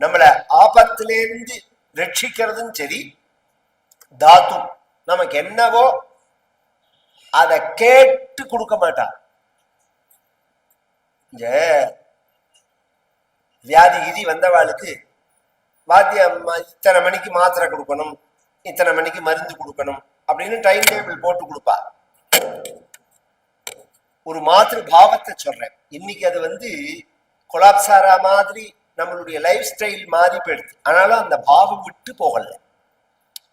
நம்மளை ஆபத்திலேருந்து ரட்சிக்கிறதும் சரி, தாத்து நமக்கு என்னவோ அதை கேட்டு கொடுக்க மாட்டான். இந்த வியாதி கிதி வந்தவாளுக்கு வாத்தியம் இத்தனை மணிக்கு மாத்திரை கொடுக்கணும், இத்தனை மணிக்கு மருந்து கொடுக்கணும் அப்படின்னு டைம் டேபிள் போட்டு கொடுப்பா. ஒரு மாத்திரு பாவத்தை சொல்றேன். இன்னைக்கு அது கொலாப்சாரா மாதிரி நம்மளுடைய லைஃப் ஸ்டைல் மாறி போயிடுது. ஆனாலும் அந்த பாவம் விட்டு போகல.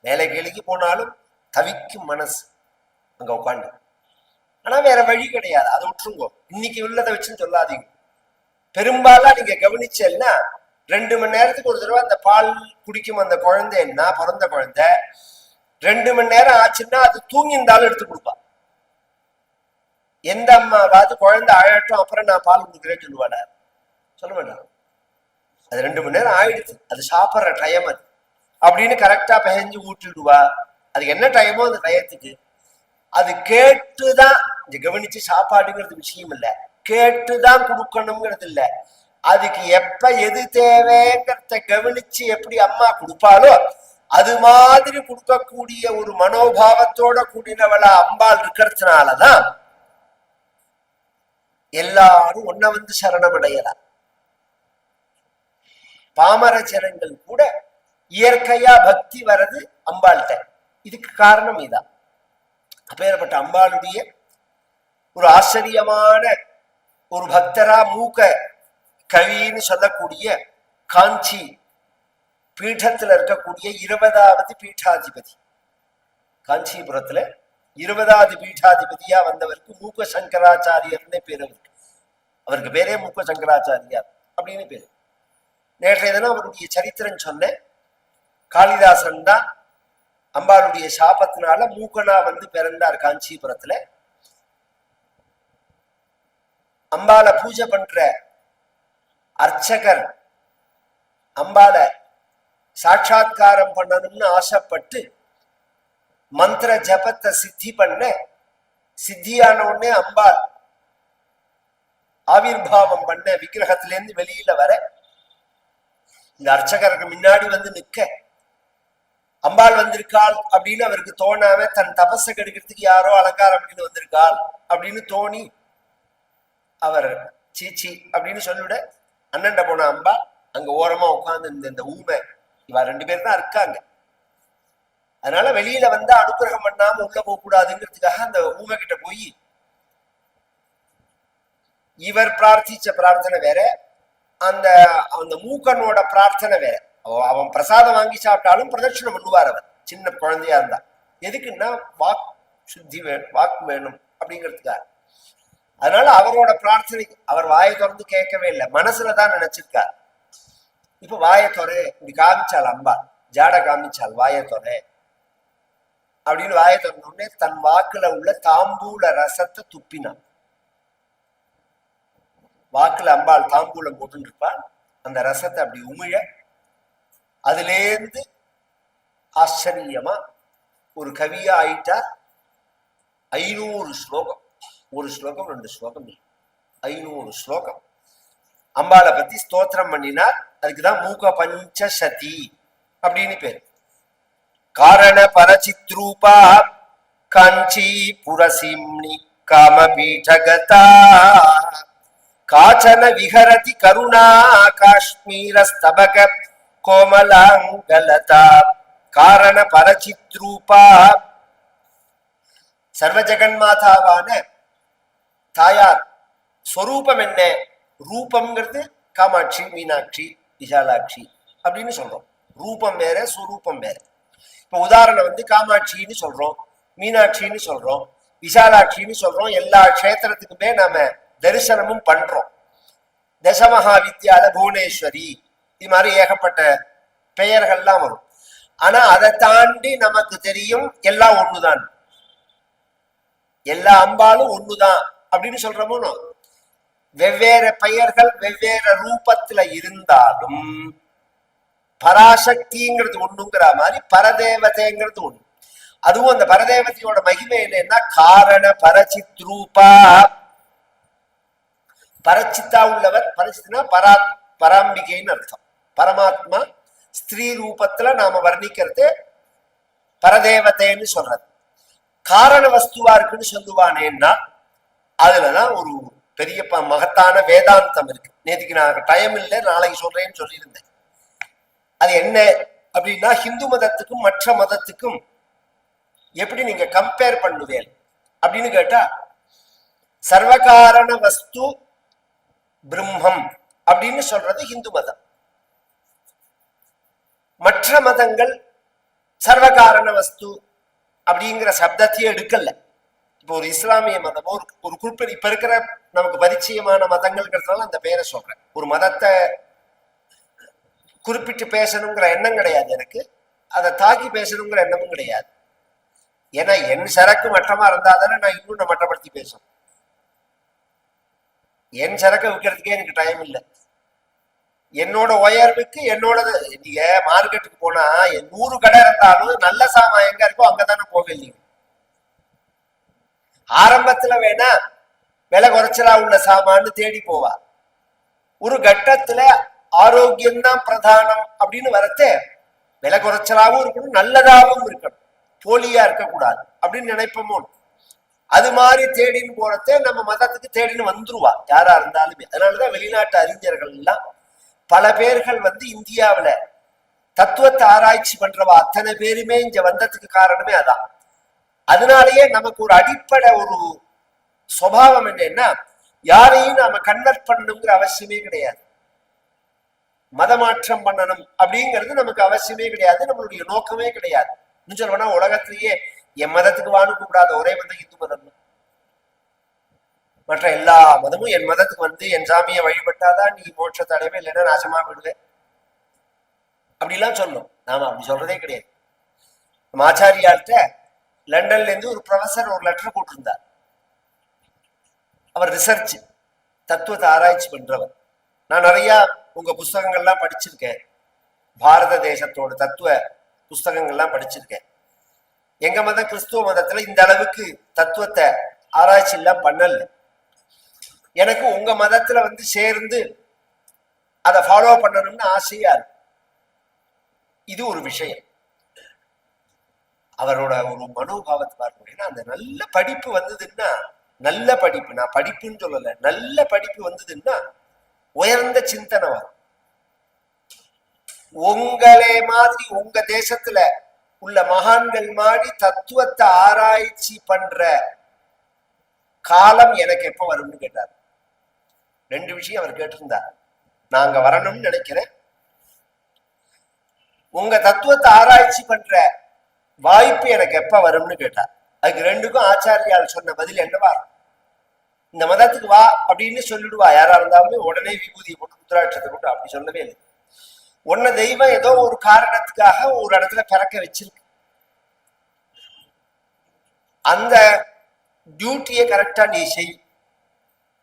வேலை கேளிக்கு போனாலும் தவிக்கும் மனசு அங்க உட்காந்து. ஆனா வேற வழி கிடையாது, அதை விட்டுருங்கோ. இன்னைக்கு உள்ளதை வச்சுன்னு சொல்லாதீங்க. பெரும்பாலும் நீங்க கவனிச்சேன்னா 2 மணி நேரத்துக்கு ஒரு தடவை அந்த பால் குடிக்கும் அந்த குழந்தை, என்ன பிறந்த குழந்தை 2 மணி நேரம் ஆச்சுன்னா அது தூங்கியிருந்தாலும் எடுத்து கொடுப்பா. எந்த அம்மாவாவது குழந்தை ஆழட்டும் அப்புறம் நான் பால் கொடுக்குறேன்னு சொல்லுவாடா? சொல்ல மாட்டான். அது 2 மணி நேரம் ஆயிடுச்சு, அது சாப்பிட்ற டைம் அது அப்படின்னு கரெக்டா பெஞ்சு ஊட்டிடுவா. அதுக்கு என்ன டைமோ அந்த டயத்துக்கு அது கேட்டுதான். இங்க கவனிச்சு சாப்பாடுங்கிறது விஷயம் இல்லை, கேட்டுதான் கொடுக்கணுங்கிறது இல்லை. அதுக்கு எப்ப எது தேவைங்கிறத கவனிச்சு எப்படி அம்மா கொடுப்பாளோ அது மாதிரி கொடுக்கக்கூடிய ஒரு மனோபாவத்தோட கூடினவளா அம்பாள் இருக்கிறதுனாலதான் எல்லாரும் ஒன்ன சரணமடையலாம். பாமர ஜனங்கள் கூட இயற்கையா பக்தி வர்றது அம்பாள்கிட்ட. இதுக்கு காரணம் இதான். அப்பேற்பட்ட அம்பாளுடைய ஒரு ஆச்சரியமான ஒரு பக்தரா மூக்க கவின்னு சொல்லக்கூடிய காஞ்சி பீடத்துல இருக்கக்கூடிய 20வது பீட்டாதிபதி, காஞ்சிபுரத்துல 20வது பீட்டாதிபதியா வந்தவருக்கு மூக்க சங்கராச்சாரியர்னே பேர். அவருக்கு பேரே மூக்க சங்கராச்சாரியார் அப்படின்னு பேரு. நேற்றைய தினம் அவருடைய சரித்திரம் சொன்னேன். காளிதாசன் தான் அம்பாளுடைய சாபத்தினால மூக்கனா பிறந்தார் காஞ்சிபுரத்துல. அம்பாளை பூஜை பண்ற அர்ச்சகர் அம்பாளை சாட்சாத்காரம் பண்ணணும்னு ஆசைப்பட்டு மந்திர ஜபத்தை சித்தி பண்ண, சித்தியான உடனே அம்பாள் ஆவிர்வாவம் பண்ண விக்கிரகத்திலேருந்து வெளியில வர இந்த அர்ச்சகருக்கு முன்னாடி நிற்க, அம்பாள் வந்திருக்காள் அப்படின்னு அவருக்கு தோணாம தன் தபஸை கெடுக்கிறதுக்கு யாரோ அலங்காரம் அப்படின்னு வந்திருக்காள் அப்படின்னு தோணி அவர் சீச்சி அப்படின்னு சொல்லிவிட அண்ணன்ட போன அம்பா அங்க ஓரமா உட்கார்ந்து இந்த ஊமை இவ 2 பேர் தான் இருக்காங்க. அதனால வெளியில அனுகிரகம் பண்ணாம உள்ள போக கூடாதுங்கிறதுக்காக அந்த ஊமை கிட்ட போய் இவர் பிரார்த்திச்ச பிரார்த்தனை வேற, அந்த அந்த மூக்கனோட பிரார்த்தனை வேற. அவன் பிரசாதம் வாங்கி சாப்பிட்டாலும் பிரதட்சணம் பண்ணுவார் அவர், சின்ன குழந்தையா இருந்தா. எதுக்குன்னா வாக் சுத்தி வாக்கு வேணும் அப்படிங்கிறதுக்காக. அதனால அவரோட பிரார்த்தனை அவர் வாயை திறந்து கேட்கவே இல்லை, மனசுலதான் நினைச்சிருக்கார். இப்ப வாயை தொறை இப்படி காமிச்சாள் அம்பா, ஜாட காமிச்சாள் வாயை தொறை அப்படின்னு. வாயை திறந்த உடனே தன் வாக்குல உள்ள தாம்பூல ரசத்தை துப்பினான். வாக்குல அம்பாள் தாம்பூலம் போட்டு இருப்பாள். அந்த ரசத்தை அப்படி உமிழ அதுலேருந்து ஆச்சரியமா ஒரு கவியா ஆயிட்டா. 500 ஸ்லோகம், ஒரு ஸ்லோகம் 2 ஸ்லோகம் 500 ஸ்லோகம் அம்பாளை பத்தி ஸ்தோத்திரம் பண்ணினார். அதுக்குதான் மூக பஞ்சசதி அப்படின்னு பேரு. காரண பரசித்ரூபா காஞ்சி புரசிம்னி காமபீடகதா காச்சன விஹரதி கருணா காஷ்மீர ஸ்தபக கோமலாங்கலதா காரண பரசித்ரூபா. சர்வ ஜெகன்மாதாவான தாயார் ஸ்வரூபம் என்ன? ரூபம்ங்கிறது காமாட்சி, மீனாட்சி, விசாலாட்சி அப்படின்னு சொல்றோம். ரூபம் வேற, ஸ்வரூபம் வேற. இப்ப உதாரணம் காமாட்சின்னு சொல்றோம், மீனாட்சின்னு சொல்றோம், விசாலாட்சின்னு சொல்றோம். எல்லா கஷேத்திரத்துக்குமே நாம தரிசனமும் பண்றோம். தசமஹா வித்யால புவனேஸ்வரி, இது மாதிரி ஏகப்பட்ட பெயர்கள்லாம் வரும். ஆனா அதை தாண்டி நமக்கு தெரியும் எல்லாம் ஒண்ணுதான், எல்லா அம்பாலும் ஒண்ணுதான் அப்படின்னு சொல்றோமோ. வெவ்வேறு பெயர்கள் வெவ்வேறு ரூபத்துல இருந்தாலும் பராசக்திங்கிறது ஒண்ணுங்கிற மாதிரி பரதேவதைங்கிறது ஒண்ணு. அதுவும் அந்த பரதேவதையோட மகிமை என்னன்னா காரண பரசித் ரூபா. பரச்சித்தா உள்ளவர், பரச்சித்னா பராம்பிகைன்னு அர்த்தம். பரமாத்மா ஸ்திரீ ரூபத்துல நாம வர்ணிக்கிறது பரதேவதைன்னு சொல்றது. காரண வஸ்துவா இருக்குன்னு சொல்லுவானேன்னா அதுலதான் ஒரு பெரிய மகத்தான வேதாந்தம் இருக்கு. நேற்றுக்கு நான் டைம் இல்லை, நாளைக்கு சொல்றேன்னு சொல்லியிருந்தேன். அது என்ன அப்படின்னா, ஹிந்து மதத்துக்கும் மற்ற மதத்துக்கும் எப்படி நீங்க கம்பேர் பண்ணுவேன் அப்படின்னு கேட்டா, சர்வகாரண வஸ்து பிரம்மம் அப்படின்னு சொல்றது ஹிந்து மதம். மற்ற மதங்கள் சர்வகாரண வஸ்து அப்படிங்கிற சப்தத்தையே எடுக்கல. இப்போ ஒரு இஸ்லாமிய மதமோ ஒரு குறிப்பிட்ட இப்ப இருக்கிற நமக்கு பரிச்சயமான மதங்கள்ங்கிறதுனால அந்த பேரை சொல்றேன். ஒரு மதத்தை குறிப்பிட்டு பேசணுங்கிற எண்ணம் கிடையாது எனக்கு, அதை தாக்கி பேசணுங்கிற எண்ணமும் கிடையாது. ஏன்னா என் சரக்கு மட்டமா இருந்தா தானே நான் இன்னும் மட்டப்படுத்தி பேசணும். என் சரக்கை விற்கிறதுக்கே எனக்கு டைம் இல்லை. என்னோட உயர்வுக்கு என்னோட நீங்க மார்க்கெட்டுக்கு போனா 100 கடை இருந்தாலும் நல்ல சாமான் எங்க இருக்கோ அங்கதானே போவீங்க. ஆரம்பத்துல வேணா விலை குறைச்சலா உள்ள சாமான்னு தேடி போவா. ஒரு கட்டத்துல ஆரோக்கியம்தான் பிரதானம் அப்படின்னு வரத்தே விலை குறைச்சலாவும் இருக்கணும், நல்லதாகவும் இருக்கணும், போலியா இருக்கக்கூடாது அப்படின்னு நினைப்போமோ. அது மாதிரி தேடின்னு போறதே நம்ம மதத்துக்கு தேடின்னு வந்துருவா யாரா இருந்தாலுமே. அதனாலதான் வெளிநாட்டு அறிஞர்கள் எல்லாம் பல பேர்கள் இந்தியாவில தத்துவத்தை ஆராய்ச்சி பண்றவா அத்தனை பேருமே இங்க வந்ததுக்கு காரணமே அதான். அதனாலேயே நமக்கு ஒரு அடிப்படை ஒரு சுபாவம் என்னன்னா, யாரையும் நாம கன்வெர்ட் பண்ணணுங்கிற அவசியமே கிடையாது. மதமாற்றம் பண்ணணும் அப்படிங்கிறது நமக்கு அவசியமே கிடையாது, நம்மளுடைய நோக்கமே கிடையாது. இன்னும் சொல்லணும்னா உலகத்திலேயே என் மதத்துக்கு வான்னு கூடாத ஒரே மதம் இந்து மதம். மற்ற எல்லா மதமும் என் மதத்துக்கு என் சாமியை வழிபட்டாதான் நீ மோட்சத்தை அடைவே, இல்லைன்னா நாசமா விடுவேன் அப்படிலாம் சொல்லணும். நாம அப்படி சொல்றதே கிடையாது. நம்ம ஆச்சாரியார்கிட்ட லண்டன்ல இருந்து ஒரு ப்ரொஃபசர் ஒரு லெட்டர் போட்டிருந்தார். அவர் ரிசர்ச் தத்துவத்தை ஆராய்ச்சி பண்றவர். நான் நிறைய உங்க புஸ்தகங்கள்லாம் படிச்சிருக்கேன், பாரத தேசத்தோட தத்துவ புஸ்தகங்கள்லாம் படிச்சிருக்கேன். எங்க மதம் கிறிஸ்துவ மதத்துல இந்த அளவுக்கு தத்துவத்தை ஆராய்ச்சி எல்லாம் பண்ணல. எனக்கு உங்க மதத்துல சேர்ந்து அதை ஃபாலோ பண்ணணும்னு ஆசையா இருக்கு. இது ஒரு விஷயம். அவரோட ஒரு மனோபாவத்தை பார்க்க, அந்த நல்ல படிப்பு வந்ததுன்னா, நல்ல படிப்பு, நான் படிப்புன்னு சொல்லல, நல்ல படிப்பு வந்ததுன்னா உயர்ந்த சிந்தனை வரும். உங்களே மாதிரி உங்க தேசத்துல உள்ள மகான்கள் மாதிரி தத்துவத்தை ஆராய்ச்சி பண்ற காலம் எனக்கு எப்ப வரும்னு கேட்டார். 2 விஷயம் அவர் கேட்டிருந்தார். நாங்க வரணும்னு நினைக்கிறேன், உங்க தத்துவத்தை ஆராய்ச்சி பண்ற வாய்ப்பு எனக்கு எப்ப வரும்னு கேட்டார். அதுக்கு 2க்கும் ஆச்சாரியால் சொன்ன பதில் என்னவா, இந்த மதத்துக்கு வா அப்படின்னு சொல்லிடுவா யாரா இருந்தாலுமே, உடனே விபூதியை போட்டு ருத்ராட்சத்தை போட்டு அப்படி சொல்லவே இல்லை. உன்ன தெய்வம் ஏதோ ஒரு காரணத்துக்காக ஒரு இடத்துல பிறக்க வச்சிருக்கு, அந்த டியூட்டியை கரெக்டா நீ செய்.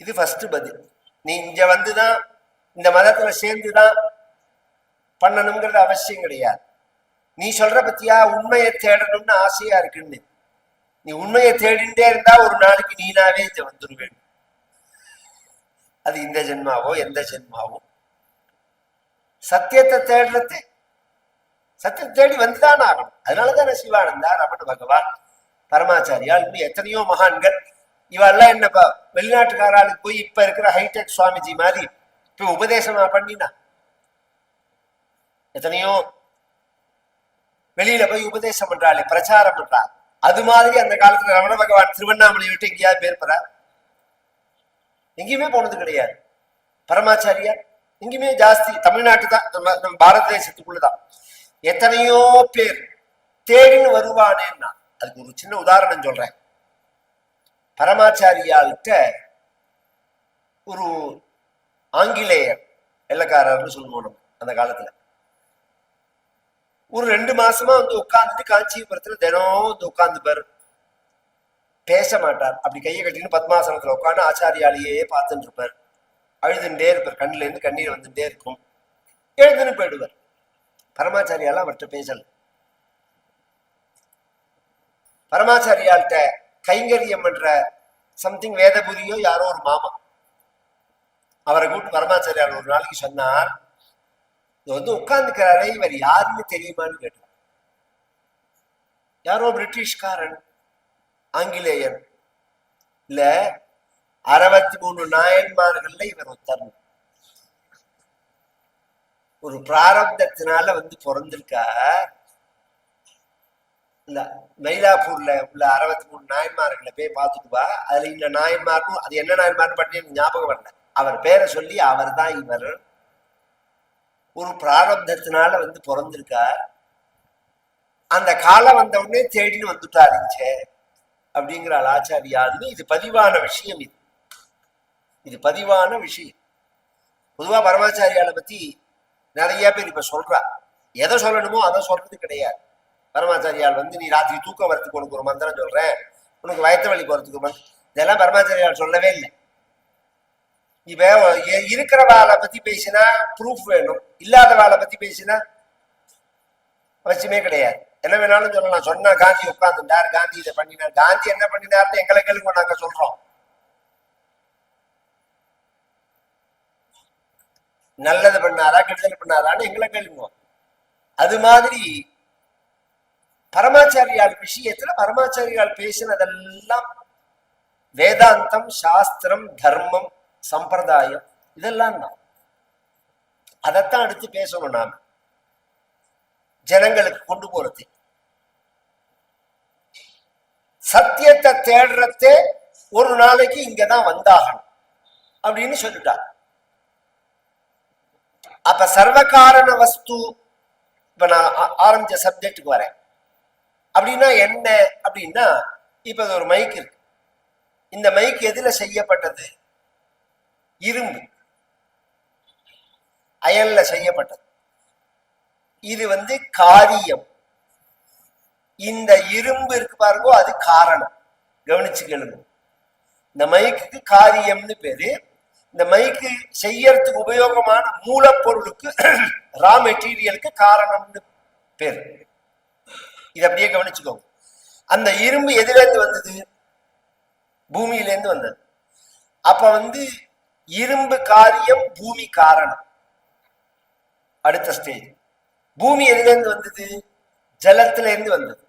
இது ஃபர்ஸ்ட் பதில். நீ இங்க வந்துதான் இந்த மதத்துல சேர்ந்துதான் பண்ணணுங்கிறது அவசியம் கிடையாது. நீ சொல்ற பத்தியா உண்மையை தேடணும்னு ஆசையா இருக்குன்னு, நீ உண்மையை தேடிண்டே இருந்தா ஒரு நாளைக்கு நீனாவே இங்க வந்துருவேன். அது இந்த ஜென்மாவோ எந்த ஜென்மாவோ சத்தியத்தை தேடுறது, சத்தியத்தை தேடி வந்துதான் ஆகணும். அதனாலதான் சிவானந்தா, ரமண பகவான், பரமாச்சாரியா, இன்னும் எத்தனையோ மகான்கள் இவெல்லாம் என்ன வெளிநாட்டுக்காராளுக்கு போய் இப்ப இருக்கிற ஹைடெக் சுவாமிஜி மாதிரி இப்ப உபதேசமா பண்ணினா, எத்தனையோ வெளியில போய் உபதேசம் பண்றாளே, பிரச்சாரம் பண்றா. அது மாதிரி அந்த காலத்துல ரமண பகவான் திருவண்ணாமலை விட்டு எங்கேயாவது பேர் பெறா? எங்கேயுமே போனது கிடையாது. பரமாச்சாரியா எங்கேயுமே ஜாஸ்தி தமிழ்நாட்டு தான், நம்ம பாரத தேசத்துக்குள்ளதான். எத்தனையோ பேர் தேடின்னு வருவானேன்னா, அதுக்கு ஒரு சின்ன உதாரணம் சொல்றேன். பரமாச்சாரியால்கிட்ட ஒரு ஆங்கிலேயர் வெள்ளக்காரர்னு சொல்லுவோம் நம்ம அந்த காலத்துல, ஒரு 2 மாசமா உட்கார்ந்துட்டு காஞ்சிபுரத்துல தினம் உட்கார்ந்துப்பாரு, பேச மாட்டார். அப்படி கையை கட்டின்னு பத்மாசனத்துல உட்காந்து ஆச்சாரியாலேயே பார்த்துட்டு இருப்பார். அழுதுண்டே இருப்பார், கண்ணுல இருந்து கண்ணீர் வந்துட்டே இருக்கும், எழுதுன்னு போயிடுவார். பரமாச்சாரியால அவர்கிட்ட பேசல. பரமாச்சாரியால்கிட்ட கைங்கரியம் பண்ற சம்திங் வேதபுரியோ யாரோ ஒரு மாமா அவரை கூப்பிட்டு பரமாச்சாரியால் ஒரு நாளைக்கு சொன்னார், உட்கார்ந்துக்கிறாரே இவர் யாருன்னு தெரியுமான்னு கேட்டார். யாரோ பிரிட்டிஷ்காரன், ஆங்கிலேயன் இல்ல, 63 நாயன்மார்கள்ல இவர் ஒருத்தர். ஒரு பிராரப்தத்தினால பிறந்திருக்கா. இல்ல, மயிலாப்பூர்ல உள்ள 63 நாயன்மார்களை போய் பார்த்துட்டு வா. அதுல இந்த நாயன்மார்க்கும் அது என்ன நாயன்மார்னு பற்றி ஞாபகம் வரல. அவர் பேரை சொல்லி அவர் தான் இவர். ஒரு பிராரப்தத்தினால பிறந்திருக்கார். அந்த காலம் வந்த உடனே தேடின்னு வந்துட்டாருச்சே அப்படிங்கிறாள் ஆச்சாரியாருன்னு. இது பதிவான விஷயம். இது பதிவான விஷயம். பொதுவா பரமாச்சாரியாலை பத்தி நிறைய பேர் இப்ப சொல்றா. எதை சொல்லணுமோ அதை சொல்றது கிடையாது. பரமாச்சாரியால் நீ ராத்திரி தூக்கம் வரத்துக்கு உனக்கு ஒரு மந்திரம் சொல்றேன், உனக்கு வயத்த வலி போறதுக்கு ஒரு மந்திரம், இதெல்லாம் பரமாச்சாரியால் சொல்லவே இல்லை. இப்ப இருக்கிற வாழை பத்தி பேசினா ப்ரூஃப் வேணும், இல்லாத வாழை பத்தி பேசினா அவசியமே கிடையாது. என்ன வேணாலும் சொல்லலாம். சொன்னா காந்தி உட்கார்ந்துட்டார், காந்தி இதை பண்ணினார். காந்தி என்ன பண்ணினார்னு எங்களை கேளுங்க, நாங்க சொல்றோம். நல்லது பண்ணாரா கெடுதல் பண்ணாரான்னு எங்களை கேளுங்க. அது மாதிரி பரமாச்சாரியால் விஷயத்துல பரமாச்சாரியால் பேசினதெல்லாம் வேதாந்தம், சாஸ்திரம், தர்மம், சம்பிரதாயம், இதெல்லாம் தான். அதைத்தான் அடுத்து பேசணும். நாம ஜனங்களுக்கு கொண்டு போறது சத்தியத்தை தேடுறதே ஒரு நாளைக்கு இங்கதான் வந்தாகணும் அப்படின்னு சொல்லிட்டார். அப்ப சர்வகாரண வஸ்து, இப்ப நான் ஆரம்பிச்ச சப்ஜெக்டுக்கு வரேன். அப்படின்னா என்ன அப்படின்னா, இப்ப ஒரு மைக் இருக்கு. இந்த மைக் எதுல செய்யப்பட்டது? இரும்பு, அயல்ல செய்யப்பட்டது. இது காரியம். இந்த இரும்பு இருக்கு பாருங்க, அது காரணம். கவனிச்சு கேளுங்க. இந்த மைக்கு காரியம்னு பேரு. இந்த மைக்கு செய்யறதுக்கு உபயோகமான மூலப்பொருளுக்கு, ரா மெட்டீரியலுக்கு காரணம்னு பேரு. இது அப்படியே கவனிச்சுக்கோங்க. அந்த இரும்பு எதுல இருந்து வந்தது? பூமியில இருந்து வந்தது. அப்ப இரும்பு காரியம், பூமி காரணம். அடுத்த ஸ்டேஜ், பூமி எதுல இருந்து வந்தது? ஜலத்துல இருந்து வந்தது.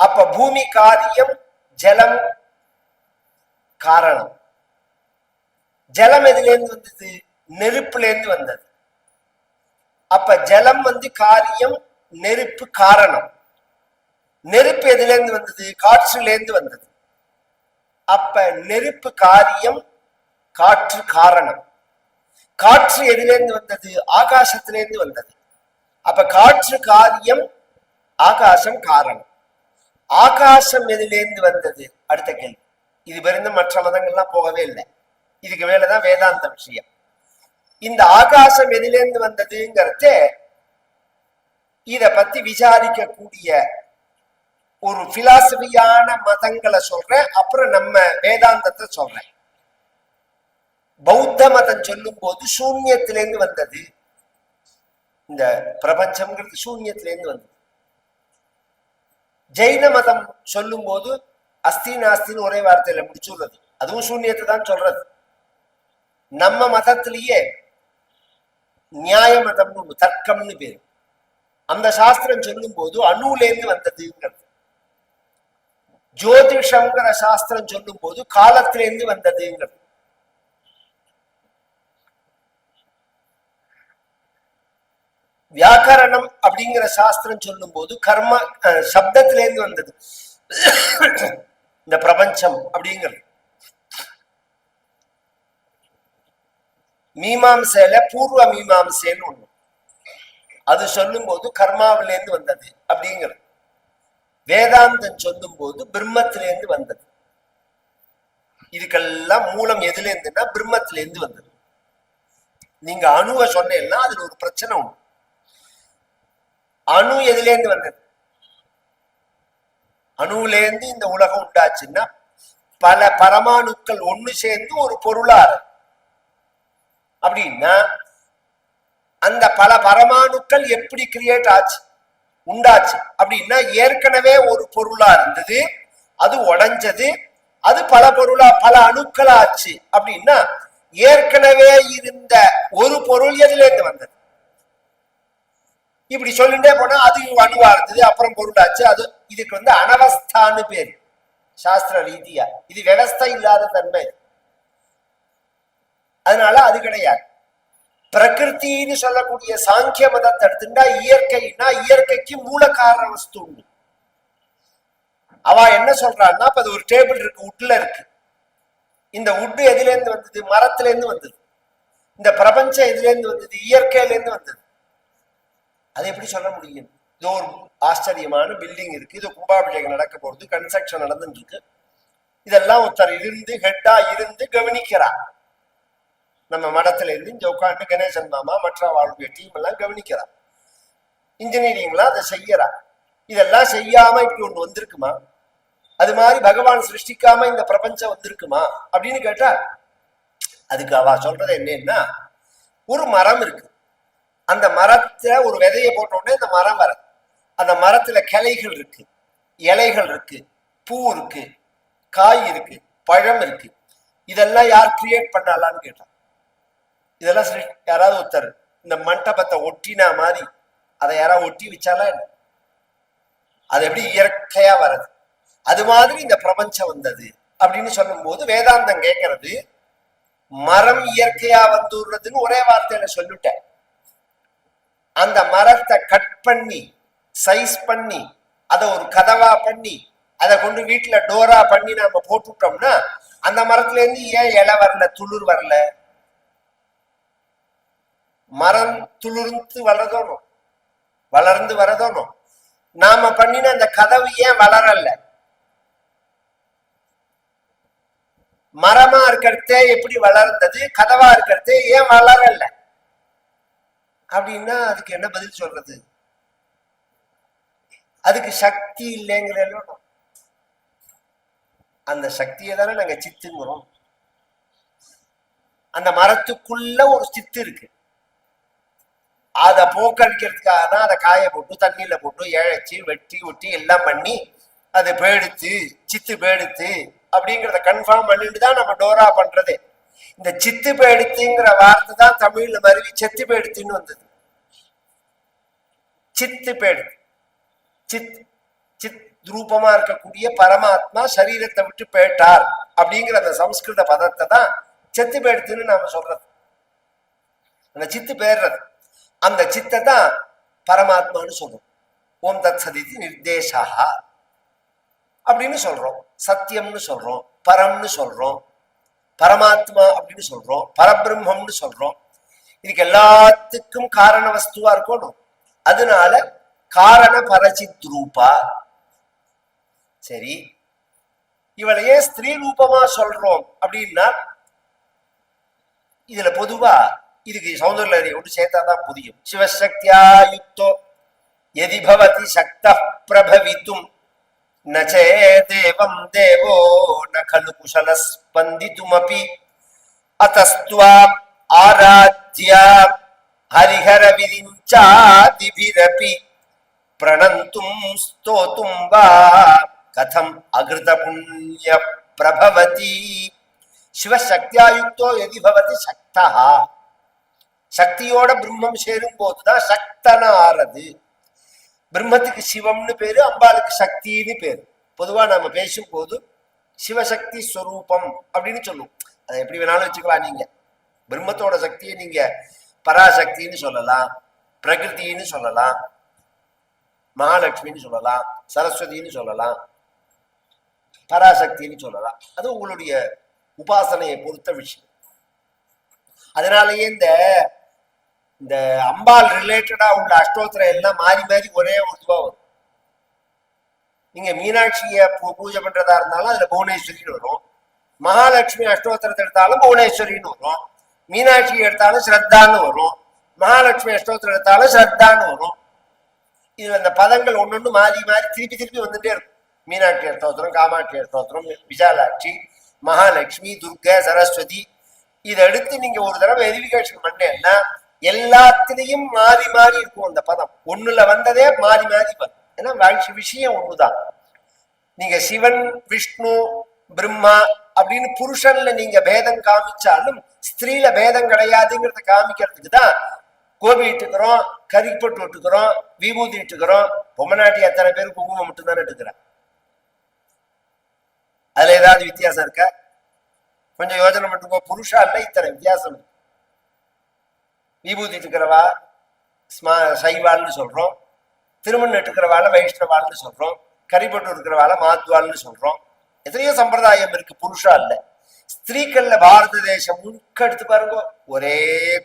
அப்ப பூமி காரியம், ஜலம் காரணம். ஜலம் எதுல இருந்து வந்தது? நெருப்புல இருந்து வந்தது. அப்ப ஜலம் காரியம், நெருப்பு காரணம். நெருப்பு எதுல இருந்து வந்தது? காற்றுல இருந்து வந்தது. அப்ப நெருப்பு காரியம், காற்று காரணம். காற்று எதுல இருந்து வந்தது? ஆகாசத்திலிருந்து வந்தது. அப்ப காற்று காரியம், ஆகாசம் காரணம். ஆகாசம் எதிலிருந்து வந்தது? அடுத்த கேள்வி. இது பெருந்து மற்ற மதங்கள்லாம் போகவே இல்லை. இதுக்கு மேலதான் வேதாந்த விஷயம். இந்த ஆகாசம் எதிலிருந்து வந்ததுங்கிறத இத பத்தி விசாரிக்க கூடிய ஒரு பிலாசபியான மதங்களை சொல்றேன். அப்புறம் நம்ம வேதாந்தத்தை சொல்றேன். பௌத்த மதம் சொல்லும் போது சூன்யத்திலேருந்து வந்தது. இந்த பிரபஞ்சம்ங்கிறது சூன்யத்திலேருந்து வந்தது. ஜெயின மதம் சொல்லும் போது அஸ்தி நாஸ்தின்னு ஒரே வார்த்தையில முடிச்சுடுறது. அதுவும் சூன்யத்தை தான் சொல்றது. நம்ம மதத்திலேயே நியாய மதம்னு ஒண்ணு, தர்க்கம்னு பேரு. அந்த சாஸ்திரம் சொல்லும் போது அணுலேருந்து வந்ததுங்கிறது. ஜோதிஷங்கிற சாஸ்திரம் சொல்லும் போது காலத்திலேருந்து வந்ததுங்கிறது. வியாக்கரணம் அப்படிங்கிற சாஸ்திரம் சொல்லும் போது கர்ம சப்தத்திலேருந்து வந்தது இந்த பிரபஞ்சம் அப்படிங்கிறது. மீமாம்சையில பூர்வ மீமாம்சைன்னு ஒண்ணு, அது சொல்லும் போது கர்மாவிலேருந்து வந்தது அப்படிங்கிறது. வேதாந்தம் சொல்லும் போது பிரம்மத்திலேருந்து வந்தது. இதுக்கெல்லாம் மூலம் எதுல இருந்துன்னா பிரம்மத்திலேருந்து வந்தது. நீங்க அணுவை சொன்னேன்னா அதுல ஒரு பிரச்சனை உண்டு. அணு எதுலேருந்து வந்தது? அணுவிலேருந்து இந்த உலகம் உண்டாச்சுன்னா பல பரமாணுக்கள் ஒண்ணு சேர்ந்து ஒரு பொருளாறு. அப்படின்னா அந்த பல பரமாணுக்கள் எப்படி கிரியேட் ஆச்சு, உண்டாச்சு அப்படின்னா ஏற்கனவே ஒரு பொருளா இருந்தது, அது உடைஞ்சது, அது பல பொருளா பல அணுக்களா ஆச்சு. அப்படின்னா ஏற்கனவே இருந்த ஒரு பொருள் எதுல இருந்து வந்தது? இப்படி சொல்லிட்டே போனா அது அணுவா இருந்தது, அப்புறம் பொருளாச்சு. அது இதுக்கு அனவஸ்தான்னு பேரு சாஸ்திர ரீதியா. இது விவஸ்தை இல்லாத தன்மை, அதனால அது கிடையாது. பிரகிருத்தின்னு சொல்லக்கூடிய சாங்கிய மதத்தை எடுத்துட்டா இயற்கைன்னா இயற்கைக்கு மூல காரண வஸ்து உண்டு. அவ என்ன சொல்றான்னா, இப்ப அது ஒரு டேபிள் இருக்கு, உட்ல இருக்கு. இந்த உட்டு எதுல இருந்து வந்தது? மரத்துல இருந்து வந்தது. இந்த பிரபஞ்சம் எதுல இருந்து வந்தது? இயற்கையில இருந்து வந்தது. அது எப்படி சொல்ல முடியும்? இது ஒரு ஆச்சரியமான பில்டிங் இருக்கு, இது கும்பாபிஷேகம் நடக்க போறது, கன்ஸ்ட்ரக்ஷன் நடந்துட்டு இருக்கு. இதெல்லாம் ஒருத்தர் இருந்து ஹெட்டா இருந்து கவனிக்கிறார். நம்ம மடத்துல இருந்து இங்க உட்காந்து கணேசன் மாமா மற்ற வாழ்க்கை டீம் எல்லாம் கவனிக்கிறார். இன்ஜினியரிங்லாம் அதை செய்யறா. இதெல்லாம் செய்யாம இப்படி ஒண்ணு வந்திருக்குமா? அது மாதிரி பகவான் சிருஷ்டிக்காம இந்த பிரபஞ்சம் வந்திருக்குமா அப்படின்னு கேட்டா, அதுக்கு அவ சொல்றது என்னன்னா, ஒரு மரம் இருக்கு, அந்த மரத்துல ஒரு விதையை போட்ட உடனே இந்த மரம் வர, அந்த மரத்துல கிளைகள் இருக்கு, இலைகள் இருக்கு, பூ இருக்கு, காய் இருக்கு, பழம் இருக்கு. இதெல்லாம் யார் கிரியேட் பண்ணலான்னு கேட்டான். இதெல்லாம் யாராவது ஒருத்தர் இந்த மண்டபத்தை ஒட்டினா மாதிரி அதை யாராவது ஒட்டி வச்சாலாம் என்ன? அது எப்படி இயற்கையா வர்றது? அது மாதிரி இந்த பிரபஞ்சம் வந்தது அப்படின்னு சொல்லும் போது வேதாந்தம் கேட்கறது, மரம் இயற்கையா வந்துடுறதுன்னு ஒரே வார்த்தையில சொல்லிட்டேன். அந்த மரத்தை கட் பண்ணி சைஸ் பண்ணி அதை ஒரு கதவா பண்ணி அதை கொண்டு வீட்டுல டோரா பண்ணி நாம போட்டுட்டோம்னா அந்த மரத்துல இருந்து ஏன் இலை வரல, துளிர் வரல? மரம் துளிர்ந்து வளரதோணும், வளர்ந்து வரதோணும். நாம பண்ணின அந்த கதவு ஏன் வளரல? மரமா இருக்கிறதே எப்படி வளர்ந்தது, கதவா இருக்கிறதே ஏன் வளரல? அப்படின்னா அதுக்கு என்ன பதில் சொல்றது? அதுக்கு சக்தி இல்லைங்கிற, அந்த சக்தியை தானே நாங்க சித்துங்கிறோம். அந்த மரத்துக்குள்ள ஒரு சித்து இருக்கு, அதை போக்கடிக்கிறதுக்காக தான் அதை காய போட்டு தண்ணியில போட்டு இழைச்சி வெட்டி ஒட்டி எல்லாம் பண்ணி அது பேடுத்து சித்து பேடுத்து அப்படிங்கிறத கன்ஃபார்ம் பண்ணிட்டு தான் நம்ம டோரா பண்றதே. இந்த சித்து பேடுத்துங்கிற வார்த்தை தான் தமிழ்ல மருவி செத்து பேடுத்துன்னு வந்தது. சித்து பேடுத்து, சித் சித் ரூபமா இருக்கக்கூடிய பரமாத்மா சரீரத்தை விட்டு பேட்டார் அப்படிங்கிற அந்த சம்ஸ்கிருத பதத்தை தான் செத்து பேடுத்துன்னு நாம சொல்றது. அந்த சித்து பேர்றது, அந்த சித்தை தான் பரமாத்மான்னு சொல்றோம். ஓம் தத் சதிதி நிர்தேசா அப்படின்னு சொல்றோம், சத்தியம்னு சொல்றோம், பரம்னு சொல்றோம், பரமாத்மா அப்படின்னு சொல்றோம், பரபிரம்மம்னு சொல்றோம். இதுக்கு எல்லாத்துக்கும் காரண வஸ்துவா இருக்கணும். அதனால காரண பரசித் ரூபா. சரி, இவளையே ஸ்திரீ ரூபமா சொல்றோம் அப்படின்னா இதுல பொதுவா இதுக்கு சௌந்தர்ய ஒன்று சேர்த்தாதான் புரியும். சிவசக்தியா யுக்தோ யதி பவதி சக்தः பிரபவித்தும் நச்சே தேவம் தேவோ ந கலு குஷல ஸ்பந்திதுமபி அத்தஸ்த்வா ஆராத்யா ஹரிஹர விரிஞ்சாதிபிரபி பிரணந்தும் ஸ்தோத்தும் வா கதம் அகிருத புண்ணிய பிரபவதி. சிவசக்தியாயுக்தோ யதி பவதி சக்தா. சக்தியோட பிரம்மம் சேரும் போதுதான் சக்தன ஆறது. பிரம்மத்துக்கு சிவம்னு பேரு, அம்பாளுக்கு சக்தின்னு பேரு. பொதுவா நாம பேசும் போது சிவசக்தி ஸ்வரூபம் அப்படின்னு சொல்லுவோம். அதை எப்படி வேணாலும் வச்சுக்கலாம். நீங்க பிரம்மத்தோட சக்தியை நீங்க பராசக்தின்னு சொல்லலாம், பிரகிருத்தின்னு சொல்லலாம், மகாலட்சுமின்னு சொல்லலாம், சரஸ்வதினு சொல்லலாம், பராசக்தின்னு சொல்லலாம். அது உங்களுடைய உபாசனையை பொறுத்த விஷயம். அதனாலயே இந்த அம்பாள் ரிலேட்டடா உள்ள அஷ்டோத்திரம் எல்லாம் மாறி மாறி ஒரே ஒரு இதுவா வரும். நீங்க மீனாட்சிய பூஜை பண்றதா இருந்தாலும் அதுல புவனேஸ்வரின்னு வரும், மகாலட்சுமி அஷ்டோத்திரத்தை எடுத்தாலும் புவனேஸ்வரின்னு வரும், மீனாட்சி எடுத்தாலும் ஸ்ரத்தான்னு வரும், மகாலட்சுமி அஷ்டோத்திரம் எடுத்தாலும் ஸ்ரத்தான்னு வரும். இது அந்த பதங்கள் ஒன்னொன்னு மாறி மாறி திருப்பி திருப்பி வந்துட்டே இருக்கும். மீனாட்சி அஷ்டோத்திரம், காமாட்சி அஷ்டோத்திரம், விசாலாட்சி, மகாலட்சுமி, துர்கா, சரஸ்வதி. இதை எடுத்து நீங்க ஒரு தடவை வெரிஃபிகேஷன் பண்ணேன்னா எல்லாத்திலையும் மாறி மாறி இருக்கும். அந்த பதம் ஒண்ணுல வந்ததே மாறி மாறி வரும். ஏன்னா விஷயம் ஒண்ணுதான். நீங்க சிவன், விஷ்ணு, பிரம்மா அப்படின்னு புருஷன்ல நீங்க பேதம் காமிச்சாலும் ஸ்திரீல பேதம் கிடையாதுங்கிறத காமிக்கிறதுக்கு தான் கோபி இட்டுக்கிறோம், கறிப்பட்டு விட்டுக்கிறோம், விபூதி இட்டுக்கிறோம். பொம்மநாட்டி அத்தனை பேர் குங்குமம் மட்டும்தானே இட்டுக்கிறான். அதுல ஏதாவது வித்தியாசம் இருக்க? கொஞ்சம் யோஜனை பண்ணுங்க. புருஷா இல்ல இத்தனை வித்தியாசம். விபூதி இட்டுக்கிறவா சைவாள்னு சொல்றோம், திருமணம் இட்டுக்கிறவாள் வைஷ்ணவாள்னு சொல்றோம், கறிப்பட்டு இருக்கிறவாள் மாத்வாள்னு சொல்றோம். எத்தனையோ சம்பிரதாயம் இருக்கு. புருஷா இல்ல. ஸ்திரீக்கள்ல பாரத தேசம் முழுக்க எடுத்து பாருங்க, ஒரே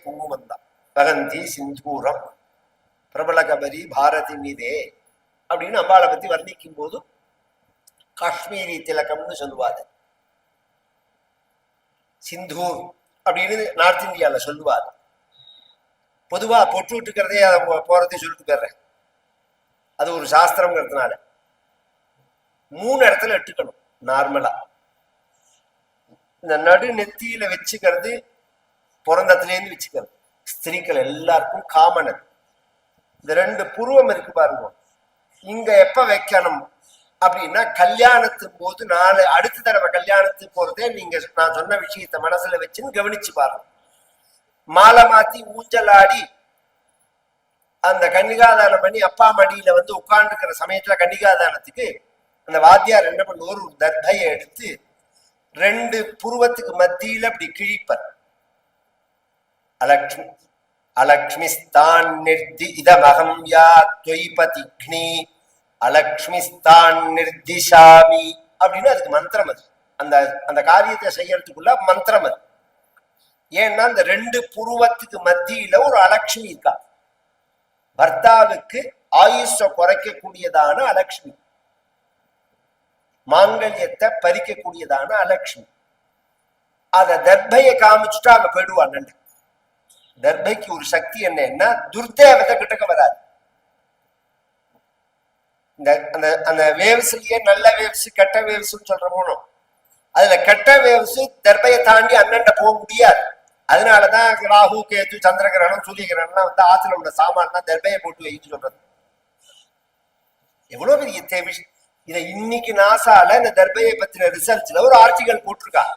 குங்குமம் தான். பகந்தி சிந்தூரம் பிரபல கபரி பாரதி மீதே அப்படின்னு அம்பாளை பத்தி வர்ணிக்கும் போது காஷ்மீரி திலக்கம்னு சொல்லுவாரு. சிந்தூர் அப்படின்னு நார்த் இந்தியால சொல்லுவாரு. பொதுவா பொட்டு விட்டுக்கிறதே அதை போறதே சொல்லிட்டு போயிடுறேன். அது ஒரு சாஸ்திரம்ங்கிறதுனால 3 இடத்துல இட்டுக்கணும். நார்மலா இந்த நடு நெத்தியில வச்சுக்கிறது, பிறந்தத்துலேருந்து வச்சுக்கிறது ஸ்திரீக்கள் எல்லாருக்கும் காமன். இந்த 2 புருவம் இருக்கு பாருங்க, இங்க எப்ப வைக்கணும் அப்படின்னா கல்யாணத்தின் போது. அடுத்த தடவை கல்யாணத்துக்கு போறதே நீங்க நான் சொன்ன விஷயத்த மனசுல வச்சுன்னு கவனிச்சு பாருங்க. மாலை மாத்தி ஊஞ்சலாடி அந்த கன்னிகாதானம் பண்ணி அப்பா மடியில வந்து உட்கார்ந்துக்கிற சமயத்துல கன்னிகாதானத்துக்கு அந்த வாத்தியார் என்ன பண்ணுவார், ஒரு தர்பையை எடுத்து 2 புருவத்துக்கு மத்தியில அப்படி கிழிப்பர். அலக்ஷ்மி அலக்ஷ்மிஸ்தான் நிர்தி இதமகம் யா தொய்பதிக்னி அலக்ஷ்மிஸ்தான் நிர்திஷாமி அப்படின்னு அதுக்கு மந்திரம். அது அந்த அந்த காரியத்தை செய்யறதுக்குள்ள மந்திரம் அது. ஏன்னா இந்த 2 புருவத்துக்கு மத்தியில ஒரு அலக்ஷ்மி இருக்கா. பர்த்தாவுக்கு ஆயுஷ குறைக்கக்கூடியதான அலக்ஷ்மி, மாங்கல்யத்தை பறிக்கக்கூடியதான அலக்ஷ்மி. அத தர்பையை காமிச்சுட்டா அங்க போயிடுவான். தர்பைக்கு ஒரு சக்தி என்னன்னா துர்தேவதை கிட்டக்க வராது. அந்த அந்த வேவ்ஸ்லயே நல்ல வேவ்ஸ் கெட்ட வேவ்ஸ் சொல்ற போனோம். அதுல கெட்ட வேவ்ஸ் தர்பையை தாண்டி அண்ணன்ட போக முடியாது. அதனாலதான் ராகு கேது சந்திரகிரகணம் சூரிய கிரகணம் வந்து ஆத்துல உள்ள சாமான் தர்பையை போட்டு வைத்து சொல்றது. எவ்வளவு பெரிய தேவை! இதை இன்னைக்கு நாசால இந்த தர்பையை பத்தின ரிசர்ச்ல ஒரு ஆர்டிகல் போட்டிருக்கா.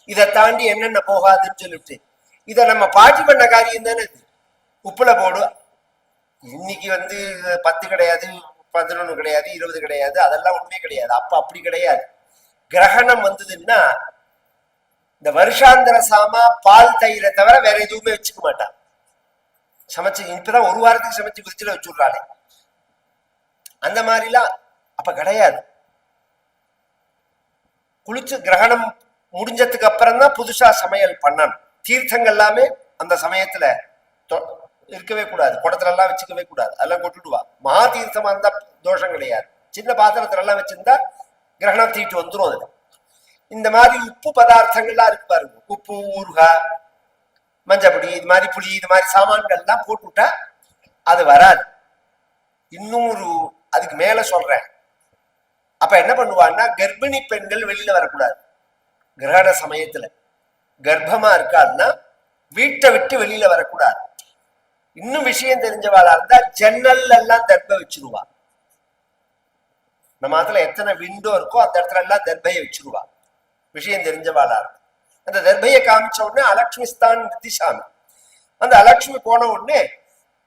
இதை தாண்டி என்னென்ன போகாதுன்னு சொல்லிட்டு. இதை நம்ம பாட்டி பண்ண காரியம் தானே. இது உப்புல போடு. இன்னைக்கு வந்து 10 கிடையாது, 11 கிடையாது, 20 கிடையாது, அதெல்லாம் உண்மை கிடையாது. அப்ப அப்படி கிடையாது. கிரகணம் வந்ததுன்னா இந்த வருஷாந்திர சாமா பால் தயிரை தவிர வேற எதுவுமே வச்சுக்க மாட்டான். சமைச்சு இப்பதான் ஒரு வாரத்துக்கு சமைச்சு குறிச்சில வச்சுடுறாளே, அந்த மாதிரிலாம் அப்ப கிடையாது. குளிச்சு கிரகணம் முடிஞ்சதுக்கு அப்புறம் தான் புதுசா சமையல் பண்ணணும். தீர்த்தங்கள் எல்லாமே அந்த சமயத்துல இருக்கவே கூடாது. குடத்துல எல்லாம் வச்சுக்கவே கூடாது. அதெல்லாம் கொட்டுடுவா. மகா தீர்த்தமா இருந்தா தோஷம் கிடையாது. சின்ன பாத்திரத்துல எல்லாம் வச்சிருந்தா கிரகணம் தீட்டு வந்துடும். அதுல இந்த மாதிரி உப்பு பதார்த்தங்கள்லாம் இருக்கு பாருங்க, உப்பு, ஊறுகாய், மஞ்சப்பொடி, இது மாதிரி புளி, இது மாதிரி சாமான்கள் எல்லாம் போட்டுவிட்டா அது வராது. இன்னும் அதுக்கு மேல சொல்றேன். அப்ப என்ன பண்ணுவான்னா கர்ப்பிணி பெண்கள் வெளியில வரக்கூடாது. கிரகண சமயத்துல கர்ப்பமா இருக்காதுன்னா வீட்டை விட்டு வெளியில வரக்கூடாது. இன்னும் விஷயம் தெரிஞ்சவாளா இருந்தா ஜன்னல் எல்லாம் தர்பை வச்சிருவா. நம்ம அதுல எத்தனை விண்டோ இருக்கோ அந்த இடத்துல எல்லாம் தர்பையை வச்சிருவா. விஷயம் தெரிஞ்சவாளா இருந்தா அந்த தர்பையை காமிச்ச உடனே அலக்ஷ்மிஸ்தான் நிர்திஷாமி. அந்த அலக்ஷ்மி போன உடனே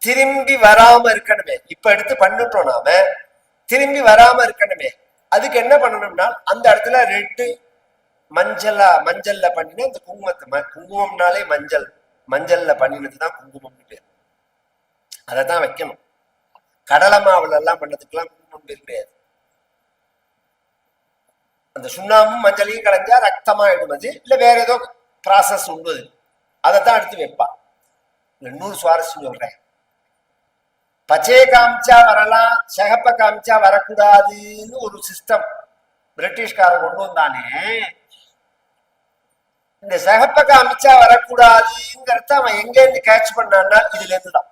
திரும்பி வராம இருக்கணுமே. இப்ப எடுத்து பண்ணிட்டோம் நாம, திரும்பி வராம இருக்கணுமே. அதுக்கு என்ன பண்ணணும்னா அந்த இடத்துல ரெட்டு மஞ்சள்ல பண்ணினா அந்த குங்குமத்தை, குங்குமம்னாலே மஞ்சள், மஞ்சள்ல பண்ணினதுதான் குங்குமம்னு பேர். அதைத்தான் வைக்கணும். கடலை மாவுல எல்லாம் பண்ணதுக்கெல்லாம் குங்குமம் பேர் கிடையாது. அந்த சுண்ணாமும் மஞ்சளையும் கலைஞ்சா ரத்தமாயிடும். அது இல்ல வேற ஏதோ ப்ராசஸ் உண்டு, அதைத்தான் எடுத்து வைப்பா. இன்னொரு சுவாரஸ்யம் சொல்றேன். பச்சையை காமிச்சா வரலாம், சிகப்ப காமிச்சா வரக்கூடாதுன்னு ஒரு சிஸ்டம் பிரிட்டிஷ்காரன் கொண்டு வந்தானே. இந்த சிகப்ப காமிச்சா வரக்கூடாதுங்கிறத அவன் எங்க இருந்து கேட்ச் பண்ணான்னா இதுல இருந்துதான்.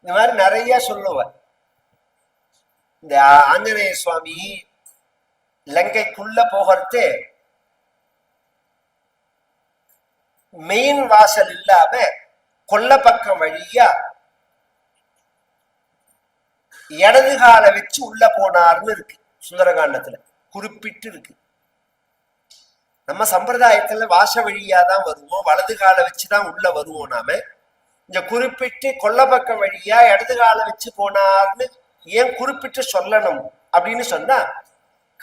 இந்த மாதிரி நிறைய சொல்லுவார். இந்த ஆஞ்சநேய சுவாமி லங்கைக்குள்ள போகிறது மெயின் வாசல் இல்லாம கொல்ல பக்கம் வழியா இடது கால வச்சு உள்ள போனார்னு இருக்கு சுந்தரகாண்டத்துல குறிப்பிட்டு இருக்கு. நம்ம சம்பிரதாயத்துல வாச வழியா தான் வருவோம், வலது கால வச்சுதான் உள்ள வருவோம் நாம. இந்த குறிப்பிட்டு கொல்லப்பக்கம் வழியா இடது காலை வச்சு போனார்னு ஏன் குறிப்பிட்டு சொல்லணும் அப்படின்னு சொன்னா,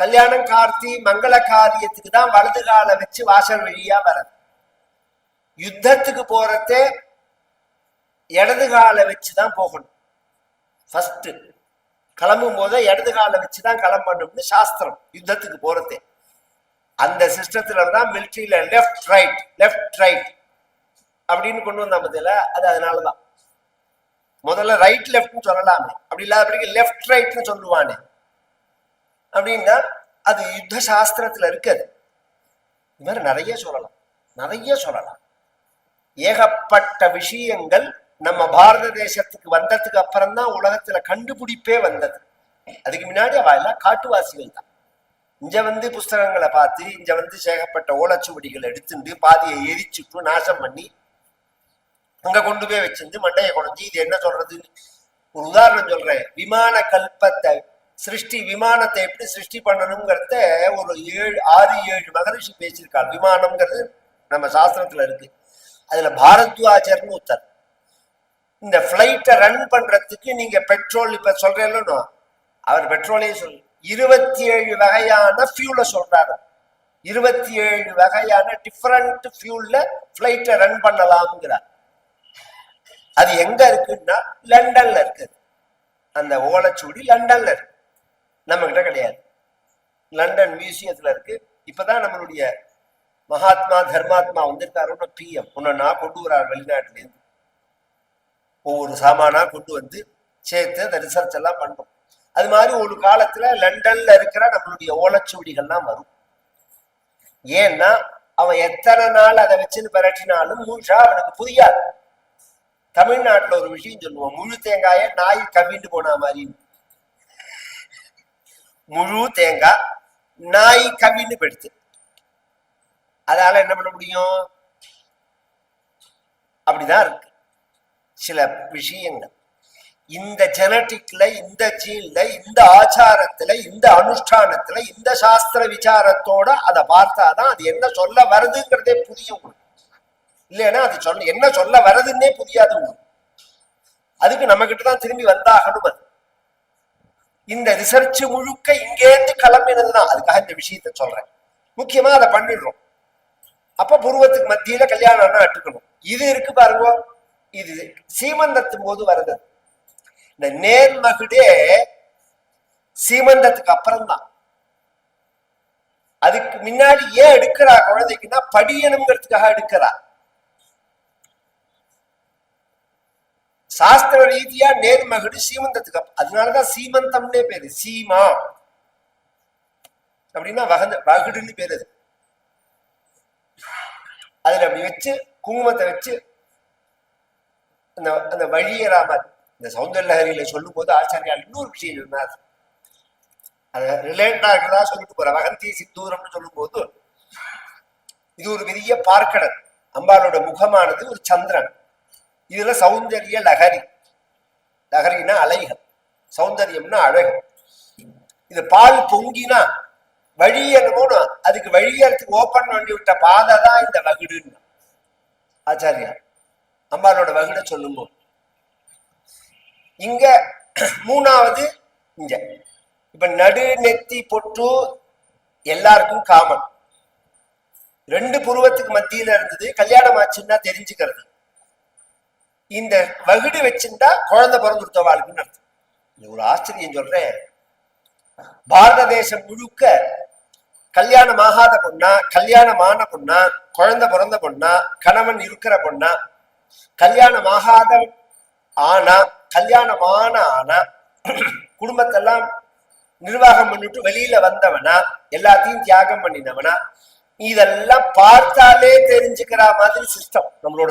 கல்யாணம் கார்த்தி மங்கள காரியத்துக்கு தான் வலது காலை வச்சு வாசல் வழியா வர்றது. யுத்தத்துக்கு போறதே இடது காலை வச்சுதான் போகணும். ஃபர்ஸ்ட் கிளம்பும் போது இடது காலை வச்சுதான் கிளம்பணும்னு சாஸ்திரம். யுத்தத்துக்கு போறதே அந்த சிஸ்டத்துல தான் மிலிட்ரியில லெஃப்ட் ரைட் அப்படின்னு கொண்டு வந்தா பதில. அது அதனாலதான் முதல்ல ரைட் லெஃப்ட்னு சொல்லலாமே, அப்படி இல்லாத லெஃப்ட் ரைட்னு சொல்லுவானே. அப்படின்னா அது யுத்த சாஸ்திரத்துல இருக்குது. இது மாதிரி நிறைய சொல்லலாம். ஏகப்பட்ட விஷயங்கள் நம்ம பாரத தேசத்துக்கு வந்ததுக்கு அப்புறம் தான் உலகத்துல கண்டுபிடிப்பே வந்தது. அதுக்கு முன்னாடி அவ எல்லாம் காட்டுவாசிகள் தான். இங்க புஸ்தகங்களை பார்த்து இங்க சேகப்பட்ட ஓலைச்சுவடிகள் எடுத்துட்டு பாதியை எரிச்சுட்டு நாசம் பண்ணி அங்க கொண்டு போய் வச்சிருந்து மண்டையை குறைஞ்சி இது என்ன சொல்றதுன்னு ஒரு உதாரணம் சொல்றேன். விமான கல்பத்தை விமானத்தை எப்படி சிருஷ்டி பண்ணணுங்கிறத ஒரு 6-7 மகரிஷி பேசியிருக்காள். விமானம்ங்கிறது நம்ம சாஸ்திரத்துல இருக்கு. அதுல பாரத்வாஜர்னு ஒருத்தர் இந்த பிளைட்டை ரன் பண்றதுக்கு நீங்க பெட்ரோல் இப்ப சொல்றேன்னு அவர் பெட்ரோலையும் சொல்லு 27 வகையான ஃபியூல சொல்றாரு. 27 வகையான டிஃபரண்ட் ஃபியூல்ல பிளைட்டை ரன் பண்ணலாம்ங்கிறார். அது எங்க இருக்குன்னா லண்டன்ல இருக்குது. அந்த ஓலைச்சுவடி லண்டன்ல இருக்கு, நம்ம கிட்ட கிடையாது. லண்டன் மியூசியத்துல இருக்கு. இப்பதான் நம்மளுடைய மகாத்மா தர்மாத்மா வந்திருக்காருன்னு பிஎம் ஒன்னா கொண்டு வரார் வெளிநாட்டுல இருந்து. ஒவ்வொரு சாமானா கொண்டு வந்து சேர்த்து அந்த ரிசர்ச் எல்லாம் பண்றோம். அது மாதிரி ஒரு காலத்துல லண்டன்ல இருக்கிற நம்மளுடைய ஓலைச்சுவடிகள்லாம் வரும். ஏன்னா அவன் எத்தனை நாள் அதை வச்சுன்னு பரட்டினாலும் முழுசா அவனுக்கு புரியாது. தமிழ்நாட்டுல ஒரு விஷயம் சொல்லுவோம், முழு தேங்காய நாய் கவிண்டு போன மாதிரி. முழு தேங்காய் நாய் கவின்னு போயிடுச்சு. அதனால என்ன பண்ண முடியும்? அப்படிதான் இருக்கு சில விஷயங்கள். இந்த ஜெனட்டிக்ல, இந்த ஜீன்ல, இந்த ஆச்சாரத்துல, இந்த அனுஷ்டானத்துல, இந்த சாஸ்திர விசாரத்தோட அதை பார்த்தாதான் அது என்ன சொல்ல வருதுங்கிறதே புரியும். இல்லைன்னா அது என்ன சொல்ல வருதுன்னே புரியாது. அதுக்கு நம்ம கிட்டதான் திரும்பி வந்தாகணும். அது இந்த ரிசர்ச் முழுக்க இங்கேருந்து கிளம்பினதுதான். அதுக்காக இந்த விஷயத்த சொல்றேன். முக்கியமா அதை பண்ணிடுறோம். அப்ப புருவத்துக்கு மத்தியில கல்யாணம்னா அட்டுக்கணும். இது இருக்கு பாருங்க, இது சீமந்தத்தின் போது வருது. இந்த நேர்மகுடே சீமந்தத்துக்கு அப்புறம் தான். அதுக்கு முன்னாடி ஏன் எடுக்கிறா குழந்தைக்குன்னா படியணுங்கிறதுக்காக எடுக்கிறா. சாஸ்திர ரீதியா நேர்மகுடு சீமந்தத்துக்கு அதனாலதான் சீமந்தம்னே பேரு. சீமா அப்படின்னா வகுடுன்னு பேரு. அதுல அப்படி வச்சு குங்குமத்தை வச்சு அந்த வழியராமர் இந்த சௌந்தர்யலஹரியில சொல்லும் போது ஆச்சாரியால் இன்னொரு விஷயம் சொன்னார். அத ரிலேட்டடா இருக்கிறதா சொல்லிட்டு போற. வகந்தி சித்தூரம்னு சொல்லும் போது இது ஒரு பெரிய பார்க்கடல். அம்பாளோட முகமானது ஒரு சந்திரன். இதுல சௌந்தர்ய லஹரி, லஹரினா அலைகள், சௌந்தர்யம்னா அழகு. இது பால் பொங்கினா வழி என்னமோனா அதுக்கு வழியறதுக்கு ஓப்பன் பண்ணி விட்ட பாதை தான் இந்த வகுடுன்னு ஆச்சாரியா அம்பாளோட வகுட சொல்லும் போது. இங்க மூணாவது இங்க இப்ப நடு நெத்தி பொட்டு எல்லாருக்கும் காமன். 2 புருவத்துக்கு மத்தியில இருந்தது. கல்யாணம் ஆச்சுன்னா தெரிஞ்சுக்கிறது. இந்த வகுடு வச்சிருந்தா குழந்தை பிறந்துருத்த வாழ்க்கைன்னு அர்த்தம். ஒரு ஆச்சரியம் சொல்றேன். பாரத தேசம் முழுக்க கல்யாணம் ஆகாத பொண்ணா, கல்யாணமான பொண்ணா, குழந்தை பிறந்த பொண்ணா, கணவன் இருக்கிற பொண்ணா, கல்யாணம் ஆகாத ஆனா, கல்யாணமான ஆனா, குடும்பத்தெல்லாம் நிர்வாகம் பண்ணிட்டு வெளியில வந்தவனா, எல்லாத்தையும் தியாகம் பண்ணினவனா, இதெல்லாம் பார்த்தாலே தெரிஞ்சுக்கிற மாதிரி சிஸ்டம் நம்மளோட.